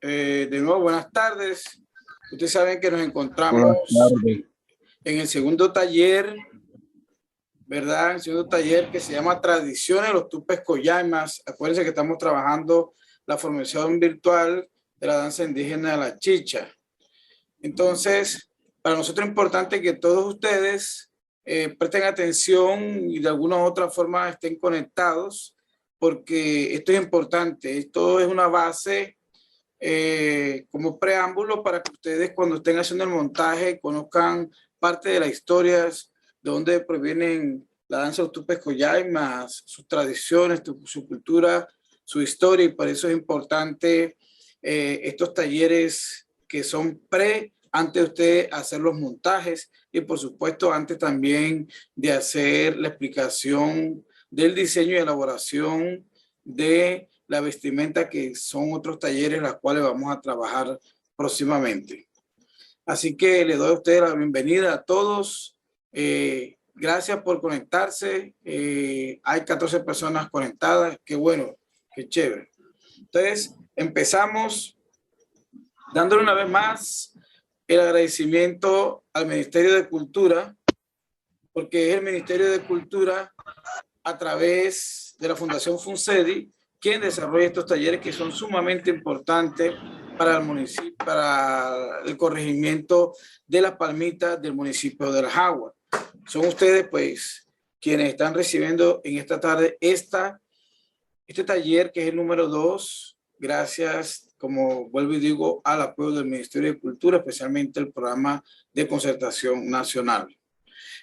De nuevo, buenas tardes. Ustedes saben que nos encontramos Buenas tardes. en el segundo taller, ¿verdad? El segundo taller que se llama Tradiciones de los Tupes Coyaimas. Acuérdense que estamos trabajando la formación virtual de la danza indígena de la chicha. Entonces, para nosotros es importante que todos ustedes presten atención y de alguna u otra forma estén conectados, porque esto es importante. Esto es una base como preámbulo para que ustedes cuando estén haciendo el montaje conozcan parte de las historias, de dónde provienen la danza de Tupes Coyaimas, sus tradiciones, su cultura, su historia, y por eso es importante estos talleres que son antes de usted hacer los montajes y por supuesto antes también de hacer la explicación del diseño y elaboración de la vestimenta, que son otros talleres los cuales vamos a trabajar próximamente. Así que le doy a ustedes la bienvenida a todos. Gracias por conectarse. Hay 14 personas conectadas. Qué bueno, qué chévere. Entonces, empezamos dándole una vez más el agradecimiento al Ministerio de Cultura, porque es el Ministerio de Cultura a través de la Fundación FUNCEDI quien desarrolla estos talleres que son sumamente importantes para el municipio, para el corregimiento de Las Palmitas del municipio de La Jagua. Son ustedes, pues, quienes están recibiendo en esta tarde este taller, que es el número 2, gracias, como vuelvo y digo, al apoyo del Ministerio de Cultura, especialmente el programa de concertación nacional.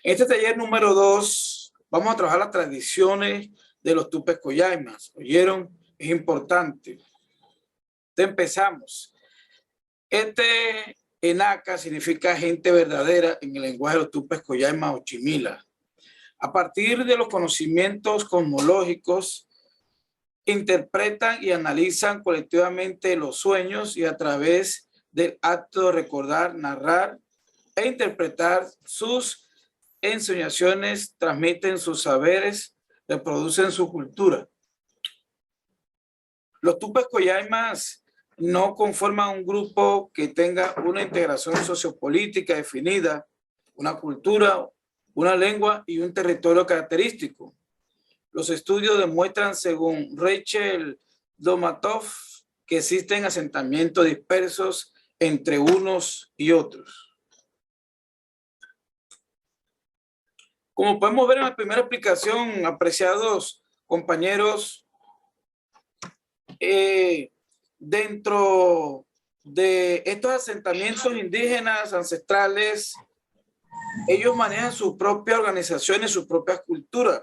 En este taller número 2 vamos a trabajar las tradiciones de los Tupes Coyaimas. ¿Oyeron? Es importante. Entonces empezamos. Enaca significa gente verdadera en el lenguaje de los Tupes Coyaimas o Chimila. A partir de los conocimientos cosmológicos, interpretan y analizan colectivamente los sueños y a través del acto de recordar, narrar e interpretar sus ensoñaciones, transmiten sus saberes, reproducen su cultura. Los Tupes Coyaimas no conforman un grupo que tenga una integración sociopolítica definida, una cultura, una lengua y un territorio característico. Los estudios demuestran, según Rachel Domatov, que existen asentamientos dispersos entre unos y otros. Como podemos ver en la primera explicación, apreciados compañeros, dentro de estos asentamientos indígenas ancestrales, ellos manejan sus propias organizaciones, sus propias culturas,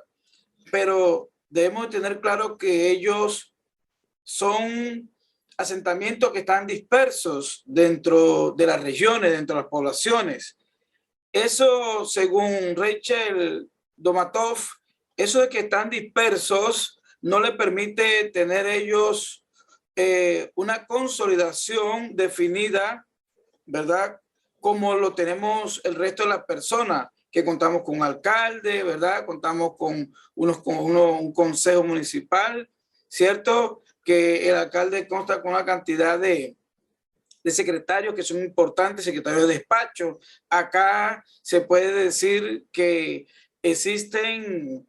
pero debemos tener claro que ellos son asentamientos que están dispersos dentro de las regiones, dentro de las poblaciones. Eso, según Rachel Domatov, eso de que están dispersos no le permite tener ellos una consolidación definida, ¿verdad? Como lo tenemos el resto de las personas, que contamos con un alcalde, ¿verdad? Contamos con un consejo municipal, ¿cierto? Que el alcalde consta con una cantidad de secretarios que son importantes, secretarios de despacho. Acá se puede decir que existen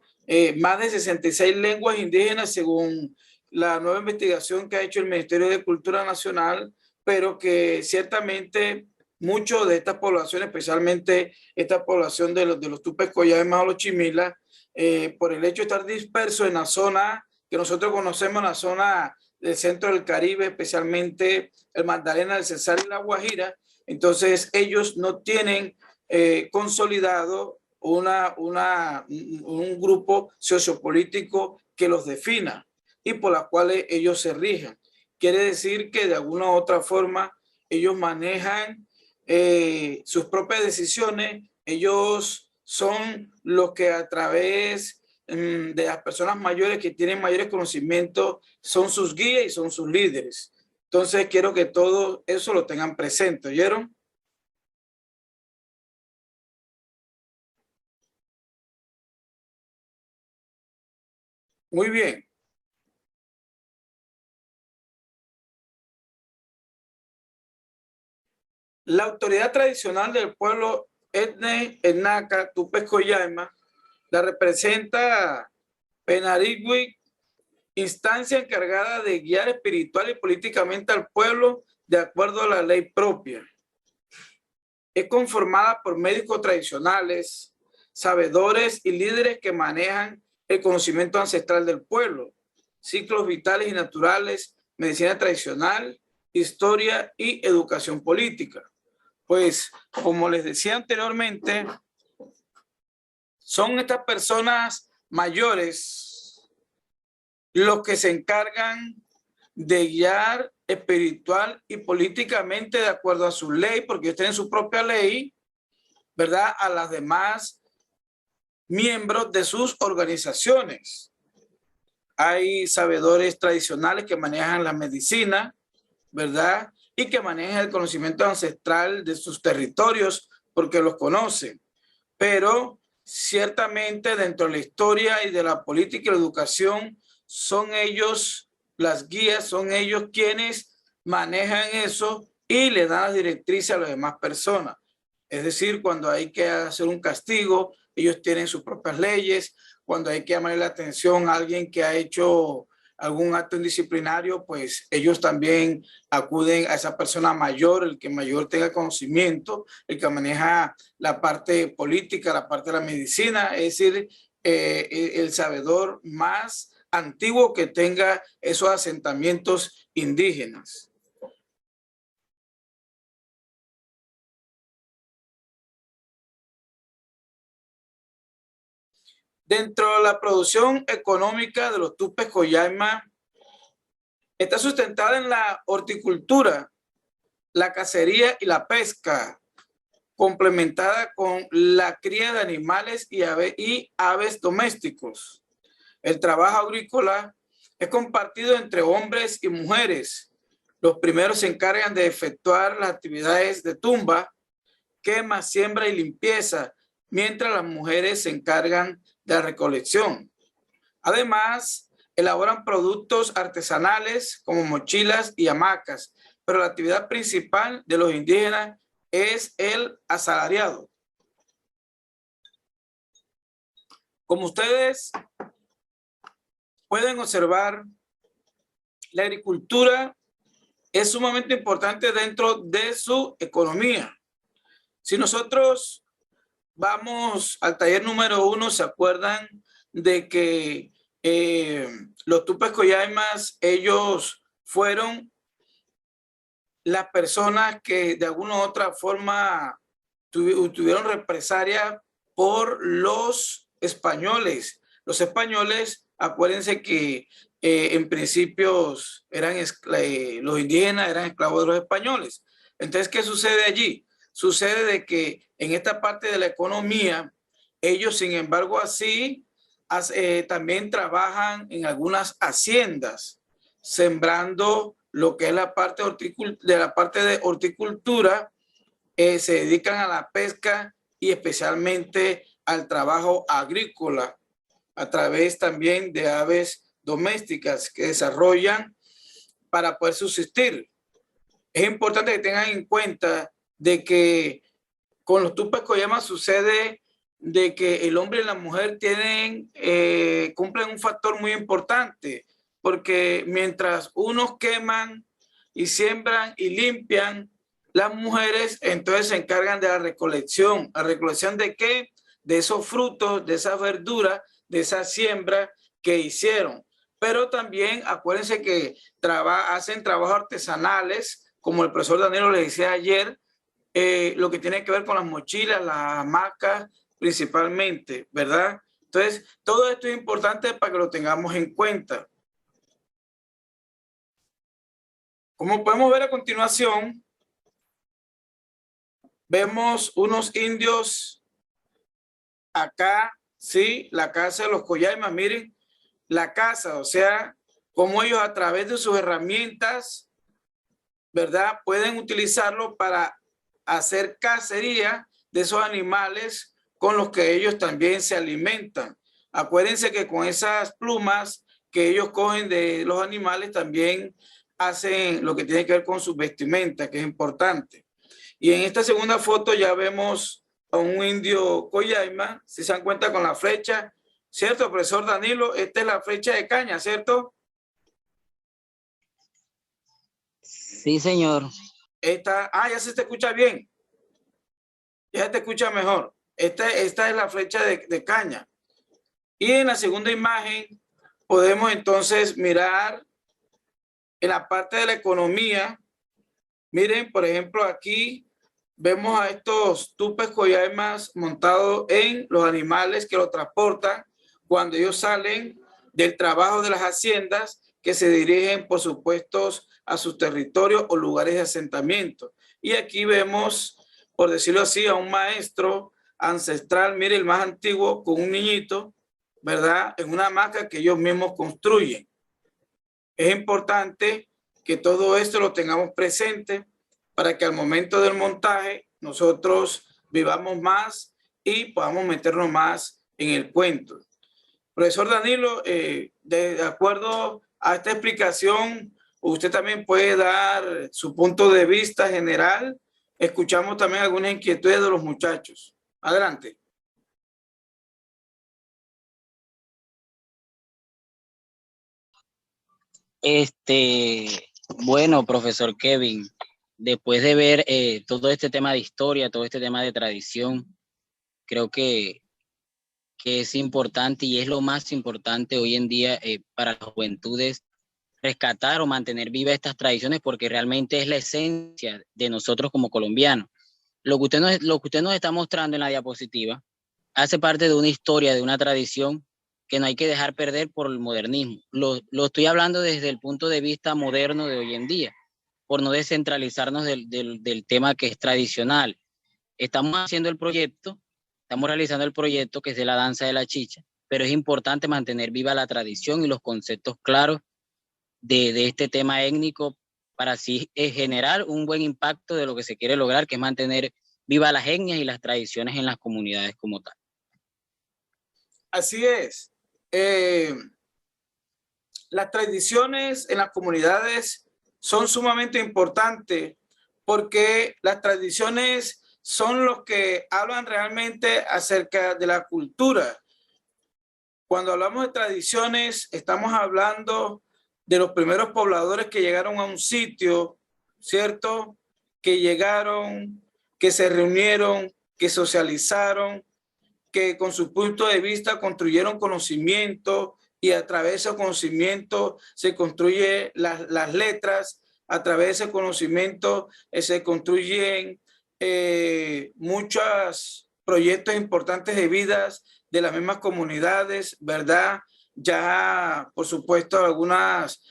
más de 66 lenguas indígenas según la nueva investigación que ha hecho el Ministerio de Cultura Nacional, pero que ciertamente muchos de estas poblaciones, especialmente esta población de los Tupes Coyaimas o los Chimila, por el hecho de estar dispersos en la zona que nosotros conocemos, la zona del centro del Caribe, especialmente el Magdalena, el Cesar y la Guajira, entonces ellos no tienen consolidado un grupo sociopolítico que los defina y por las cuales ellos se rigen. Quiere decir que de alguna u otra forma ellos manejan sus propias decisiones, ellos son los que a través de las personas mayores que tienen mayores conocimientos son sus guías y son sus líderes. Entonces quiero que todo eso lo tengan presente, ¿oyeron? Muy bien. La autoridad tradicional del pueblo Etne Enaka Tupes Collaima la representa Penarigüe, instancia encargada de guiar espiritual y políticamente al pueblo de acuerdo a la ley propia. Es conformada por médicos tradicionales, sabedores y líderes que manejan el conocimiento ancestral del pueblo, ciclos vitales y naturales, medicina tradicional, historia y educación política. Pues, como les decía anteriormente, son estas personas mayores los que se encargan de guiar espiritual y políticamente de acuerdo a su ley, porque ellos tienen su propia ley, ¿verdad? A las demás miembros de sus organizaciones. Hay sabedores tradicionales que manejan la medicina, ¿verdad? Y que manejan el conocimiento ancestral de sus territorios porque los conocen. Pero ciertamente dentro de la historia y de la política y la educación son ellos las guías, son ellos quienes manejan eso y le dan las directrices a las demás personas. Es decir, cuando hay que hacer un castigo, ellos tienen sus propias leyes. Cuando hay que llamar la atención a alguien que ha hecho algún acto indisciplinario, pues ellos también acuden a esa persona mayor, el que mayor tenga conocimiento, el que maneja la parte política, la parte de la medicina, es decir, el sabedor más antiguo que tenga esos asentamientos indígenas. Dentro de la producción económica de los Tupes Collaima, está sustentada en la horticultura, la cacería y la pesca, complementada con la cría de animales y aves domésticos. El trabajo agrícola es compartido entre hombres y mujeres. Los primeros se encargan de efectuar las actividades de tumba, quema, siembra y limpieza, mientras las mujeres se encargan de la recolección. Además, elaboran productos artesanales como mochilas y hamacas, pero la actividad principal de los indígenas es el asalariado. Como ustedes pueden observar, la agricultura es sumamente importante dentro de su economía. Si nosotros vamos al taller número 1, ¿se acuerdan de que los Tupes Collaimas, ellos fueron las personas que de alguna u otra forma tuvieron represalia por los españoles? Los españoles, acuérdense que en principios eran los indígenas eran esclavos de los españoles. Entonces, ¿qué sucede allí? Sucede de que en esta parte de la economía, ellos, sin embargo, así también trabajan en algunas haciendas, sembrando lo que es la parte de horticultura, se dedican a la pesca y especialmente al trabajo agrícola a través también de aves domésticas que desarrollan para poder subsistir. Es importante que tengan en cuenta de que con los Tupes Collaima sucede de que el hombre y la mujer cumplen un factor muy importante, porque mientras unos queman y siembran y limpian, las mujeres entonces se encargan de la recolección. ¿La recolección de qué? De esos frutos, de esas verduras, de esa siembra que hicieron. Pero también acuérdense que hacen trabajos artesanales, como el profesor Danilo les decía ayer, lo que tiene que ver con las mochilas, las hamacas principalmente, ¿verdad? Entonces, todo esto es importante para que lo tengamos en cuenta. Como podemos ver a continuación, vemos unos indios acá, sí, la casa de los Collaimas. Miren, la casa, o sea, como ellos a través de sus herramientas, ¿verdad? Pueden utilizarlo para hacer cacería de esos animales con los que ellos también se alimentan. Acuérdense que con esas plumas que ellos cogen de los animales también hacen lo que tiene que ver con su vestimenta, que es importante. Y en esta segunda foto ya vemos a un indio Coyaima, si se dan cuenta con la flecha, ¿cierto, profesor Danilo? Esta es la flecha de caña, ¿cierto? Sí, señor. Esta, ya se te escucha bien. Ya te escucha mejor. Esta es la flecha de caña. Y en la segunda imagen podemos entonces mirar en la parte de la economía. Miren, por ejemplo, aquí vemos a estos tupes coyaimas montados en los animales que lo transportan cuando ellos salen del trabajo de las haciendas que se dirigen, por supuesto, a sus territorios o lugares de asentamiento. Y aquí vemos, por decirlo así, a un maestro ancestral, mire, el más antiguo, con un niñito, ¿verdad? En una hamaca que ellos mismos construyen. Es importante que todo esto lo tengamos presente para que al momento del montaje nosotros vivamos más y podamos meternos más en el cuento. Profesor Danilo, de acuerdo a esta explicación, usted también puede dar su punto de vista general. Escuchamos también algunas inquietudes de los muchachos. Adelante. Bueno, profesor Kevin, después de ver todo este tema de historia, todo este tema de tradición, creo que es importante y es lo más importante hoy en día para las juventudes rescatar o mantener vivas estas tradiciones porque realmente es la esencia de nosotros como colombianos. Lo que usted nos está mostrando en la diapositiva hace parte de una historia, de una tradición que no hay que dejar perder por el modernismo. Lo estoy hablando desde el punto de vista moderno de hoy en día, por no descentralizarnos del tema que es tradicional. Estamos realizando el proyecto que es de la danza de la chicha, pero es importante mantener viva la tradición y los conceptos claros de este tema étnico para así generar un buen impacto de lo que se quiere lograr, que es mantener viva las etnias y las tradiciones en las comunidades como tal. Así es. Las tradiciones en las comunidades son sumamente importantes porque las tradiciones son los que hablan realmente acerca de la cultura. Cuando hablamos de tradiciones, estamos hablando de los primeros pobladores que llegaron a un sitio, ¿cierto? Que llegaron, que se reunieron, que socializaron, que con su punto de vista construyeron conocimiento y a través de ese conocimiento se construyen las letras, a través de ese conocimiento se construyen muchos proyectos importantes de vidas de las mismas comunidades, ¿verdad? Ya, por supuesto, algunos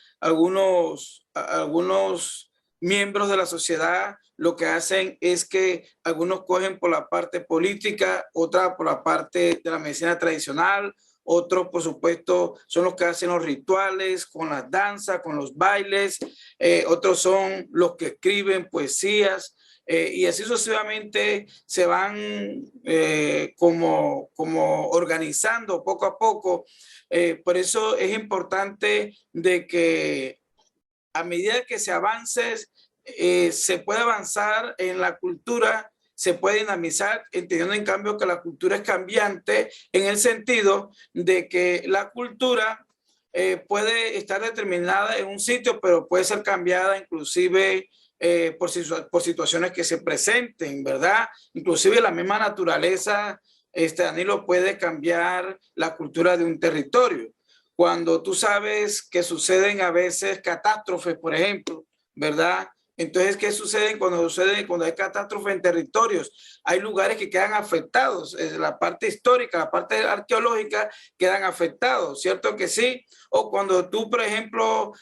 miembros de la sociedad lo que hacen es que algunos cogen por la parte política, otra por la parte de la medicina tradicional, otros, por supuesto, son los que hacen los rituales con las danzas, con los bailes, otros son los que escriben poesías, y así sucesivamente se van como organizando poco a poco. Por eso es importante de que a medida que se avance, se puede avanzar en la cultura, se puede dinamizar, entendiendo en cambio que la cultura es cambiante en el sentido de que la cultura puede estar determinada en un sitio, pero puede ser cambiada inclusive por situaciones que se presenten, ¿verdad? Inclusive la misma naturaleza, Danilo, puede cambiar la cultura de un territorio. Cuando tú sabes que suceden a veces catástrofes, por ejemplo, ¿verdad? Entonces, ¿qué sucede cuando hay catástrofe en territorios? Hay lugares que quedan afectados, la parte histórica, la parte arqueológica quedan afectados, ¿cierto que sí? O cuando tú, por ejemplo,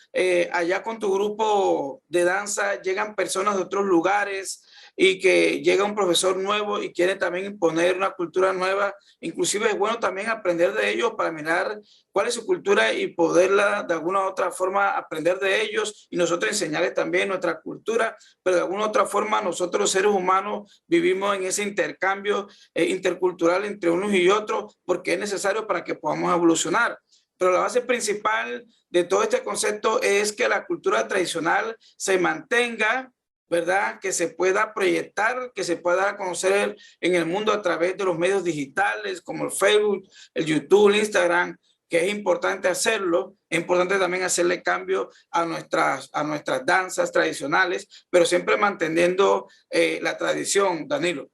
allá con tu grupo de danza llegan personas de otros lugares y que llega un profesor nuevo y quiere también imponer una cultura nueva, inclusive es bueno también aprender de ellos para mirar cuál es su cultura y poderla de alguna u otra forma aprender de ellos y nosotros enseñarles también nuestra cultura, pero de alguna u otra forma nosotros los seres humanos vivimos en ese intercambio intercultural entre unos y otros porque es necesario para que podamos evolucionar. Pero la base principal de todo este concepto es que la cultura tradicional se mantenga, ¿verdad? Que se pueda proyectar, que se pueda dar a conocer en el mundo a través de los medios digitales como el Facebook, el YouTube, el Instagram, que es importante hacerlo. Es importante también hacerle cambio a nuestras danzas tradicionales, pero siempre manteniendo la tradición, Danilo.